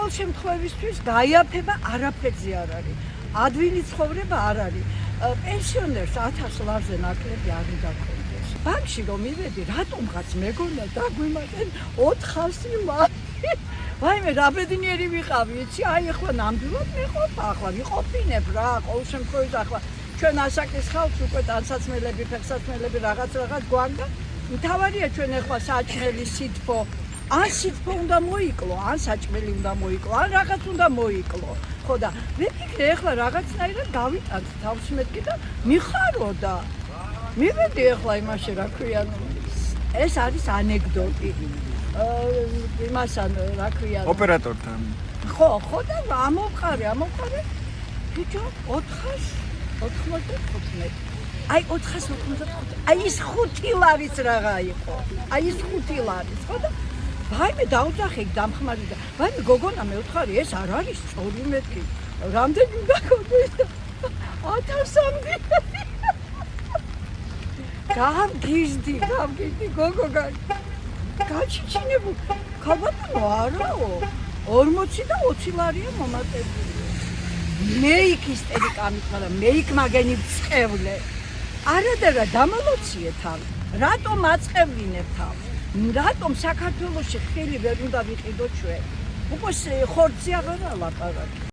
ყოველ შემთხვევისთვის გაიაფება არაფერზე არ არის. ადვილი ცხოვრება არ არის. პენსიონერს 1000 ლარზე ნაკლები არ უნდა ქონდეს. ბანკში რომ მივედი, რატომღაც მეგონა დაგვიმატენ 400 ლარი. ვაიმე, რა ბედნიერი ვიყავი, იცი? აი ახლა ნამდვილად მეყოფ, ახლა ვიყოფინებ რა, ყოველ შემთხვევაში ახლა ჩვენ ასაკის ხალხს უკვე ტანსაცმელები, ფეხსაცმელები რაღაც გვანდა. მთავარია ჩვენ ახლა საჭმელი სითბო, ან სითბო უნდა მოიკლო, ან საჭმელი უნდა მოიკლო, ან რაღაც უნდა მოიკლო. ხო და ვიფიქრე ახლა რაღაცნაირად გავიტანთ თავს მეთქი და მიხარო და მივედი ახლა იმაში რა ქვია, ეს არის ანეკდოტი. იმასან რა ქვია ოპერატორთან. ხო და ამოვყარე ბიჭო 495. აი 495. აი ის 5 ლარიც რაღა იყო. აი ის 5 ლარიც, ხო და ვაიმე დაუძახე დამხმარი და ვაიმე გოგონა მე ვთხარი ეს არ არის სწორი მეთქი. რამდენი უნდა ქონდეს? 1000-მდე. გამგიჟდი გოგო გაჩიჩინებულ ქაბატონო არაო 40 და 20 ლარია მომატებული. მე იქ ისტერიკა მithara მე იქ მაგენი წევლე არადარა დამალოციე თავი რატომ აწყევლინებ თავი რატომ საქართველოში ხელი ვერ უნდა ვიყიდო ჩვენ უკვე ხორცი აღარა ლაპარაკი